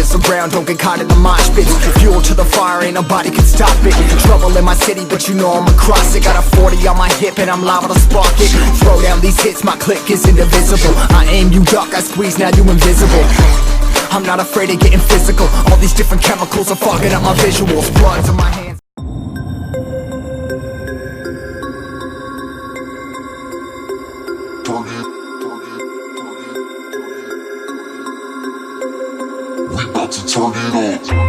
is the ground, don't get caught in the mosh pit. Fuel to the fire, ain't nobody can stop it. Trouble in my city, but you know I'm across it. Got a 40 on my hip and I'm liable to spark it. Throw down these hits, my click is indivisible. I aim, you duck, I squeeze, now you invisible. I'm not afraid of getting physical. All these different chemicals are fogging up my visuals. Blood's in my hands. We about to turn it on.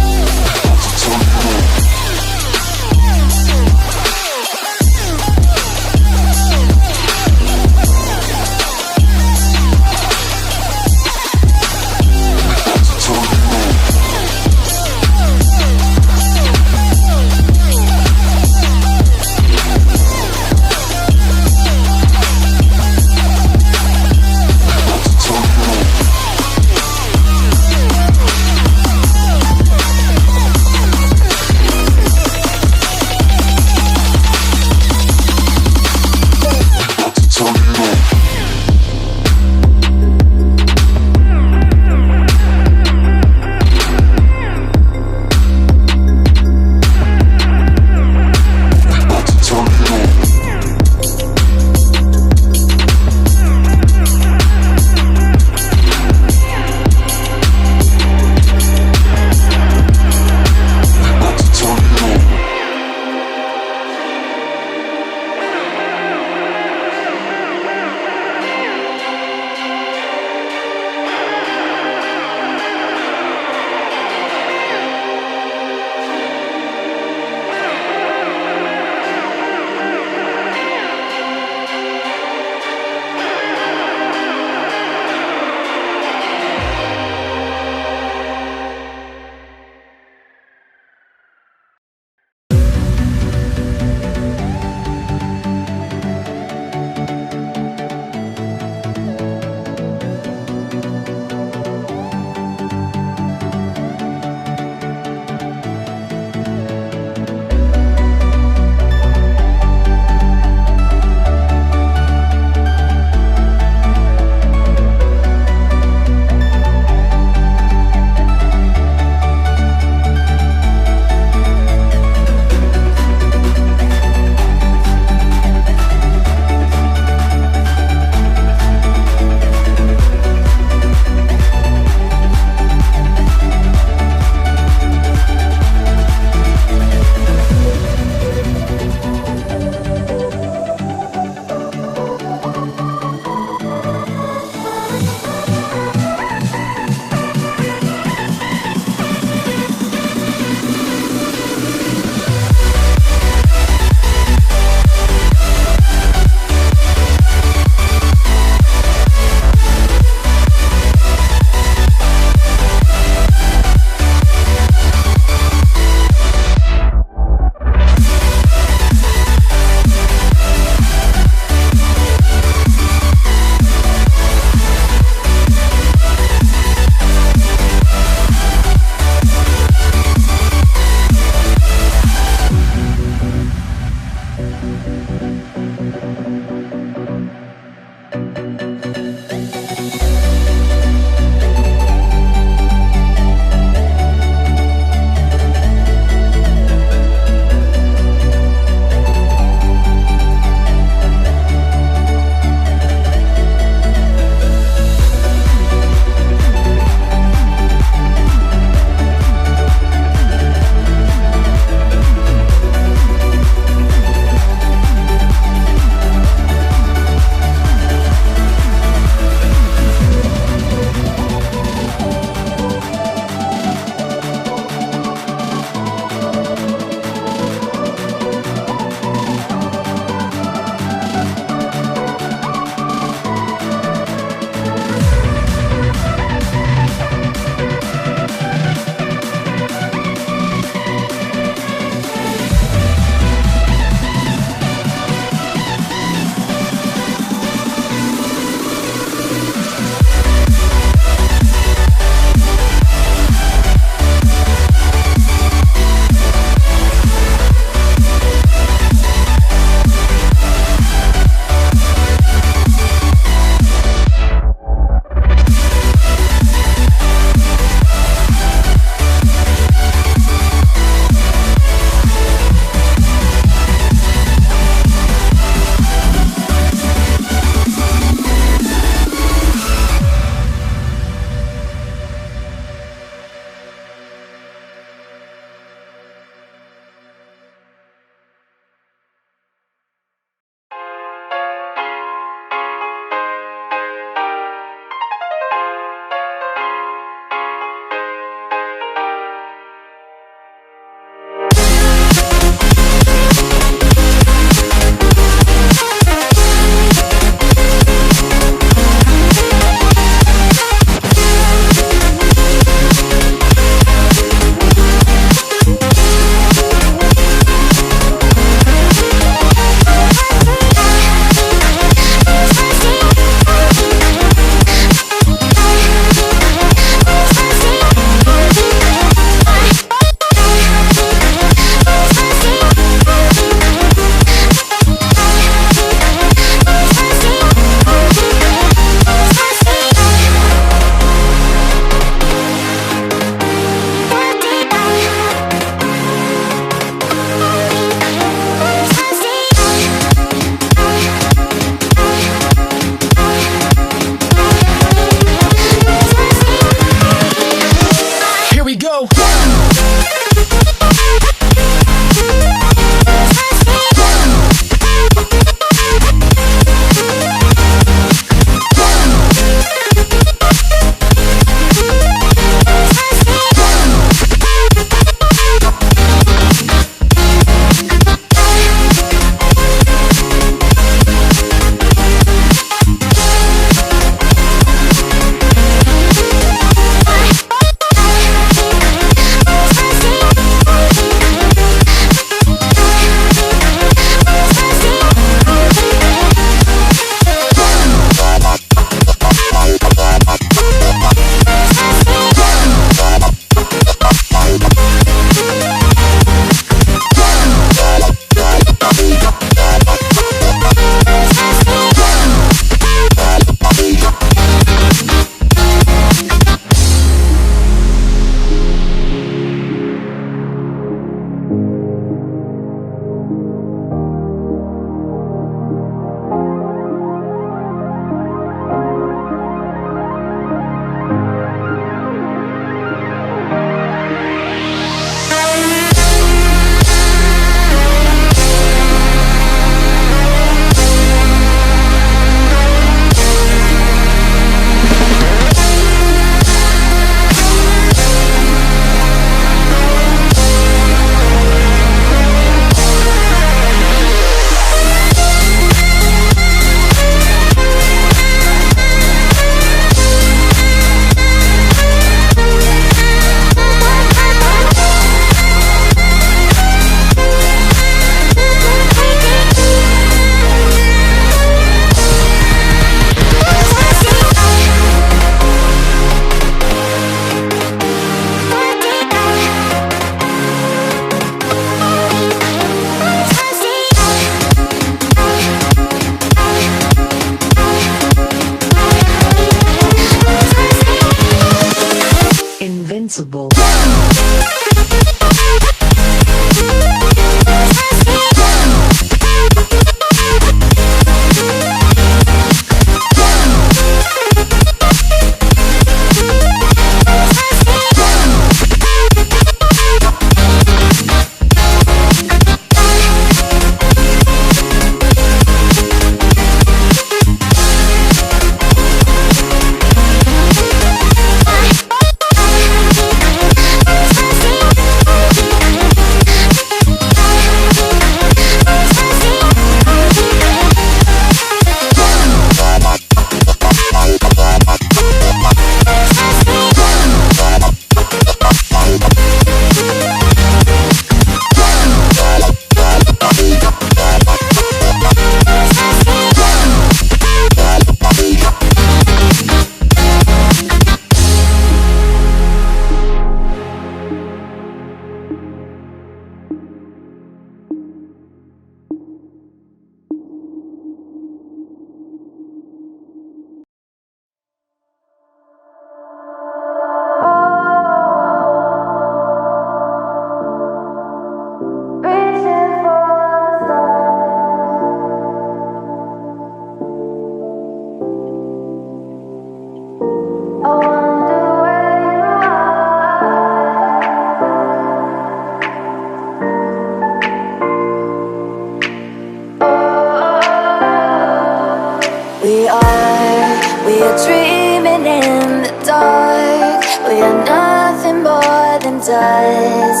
does.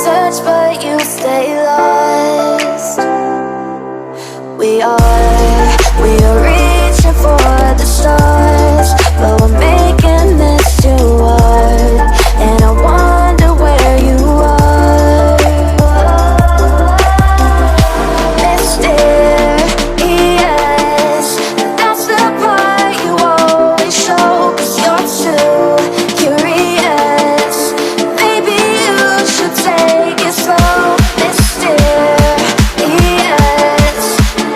Search but you stay lost. We are reaching for the stars, but we're making this too hard. And I wonder where you are. Mysterious, that's the part you always show. 'Cause you're too curious. Maybe you should take it slow. Mysterious,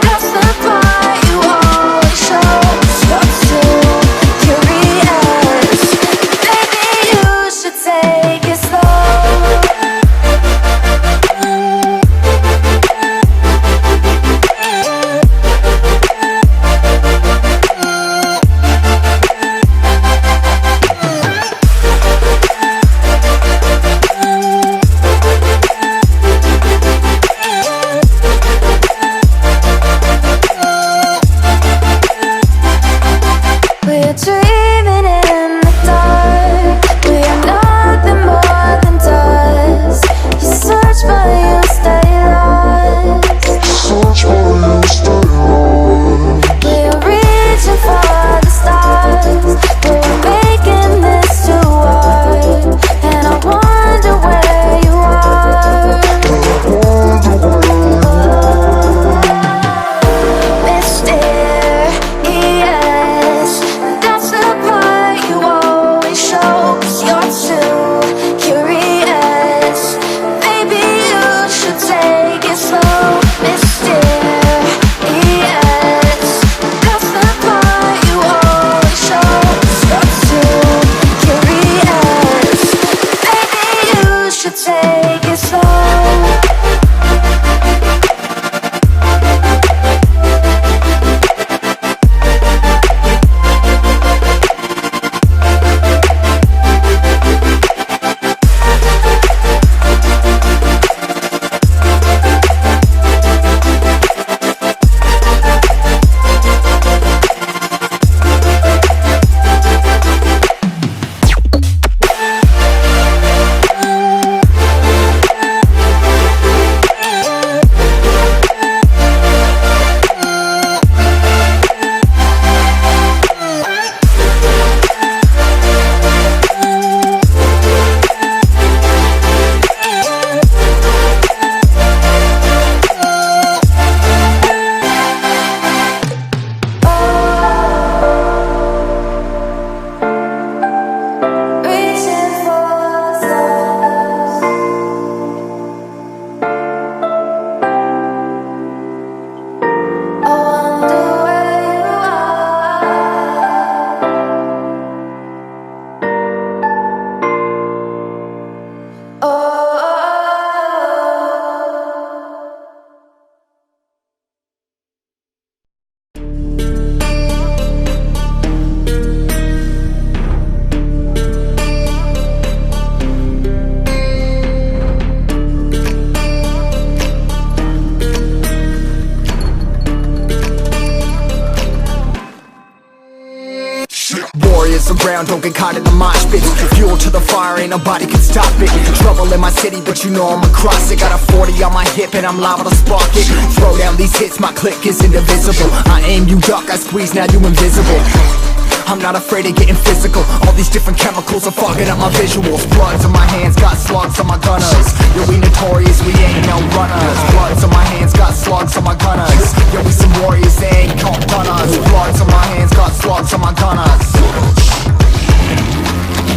that's the part you always show. 'Cause you're too curious. Maybe you should take it slow. We're dreaming in the dark. We are nothing more than dust. You search but you stay lost. We are reaching for the stars, but we're making this too hard. And I wonder where you are. Mysterious, that's the part you always show. 'Cause you're too curious. Maybe you should take it slow. Mysterious, that's the part you always show. 'Cause you're too curious. Maybe you should take it slow. Reaching for the stars. I wonder where you are. Oh. Warriors around, don't get caught in the mosh pit. Fuel to the fire, ain't nobody can stop it. Trouble in my city, but you know I'm across it. Got a 40 on my hip and I'm liable to spark it. Throw down these hits, my click is indivisible. I aim, you duck, I squeeze, now you invisible. I'm not afraid of getting physical. All these different chemicals are fogging up my visuals. Bloods on my hands, got slugs on my gunners. Yo, we notorious, we ain't no runners. Bloods on my hands, got slugs on my gunners. Yo, we some warriors, they ain't called runners. Bloods on my hands, got slugs on my gunners.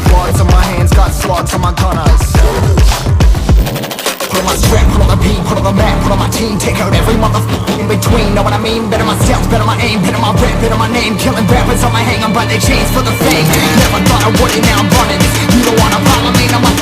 Bloods on my hands, got slugs on my gunners. Put on my strap, put on the beat, put on the map, put on my team. Take out every motherfucker in between, know what I mean? Better myself, better my aim, better my rap, better my name. Killing rappers on my hang, I'm by their chains for the fame. Never thought I would it, now I'm running. You don't wanna follow me, now I'm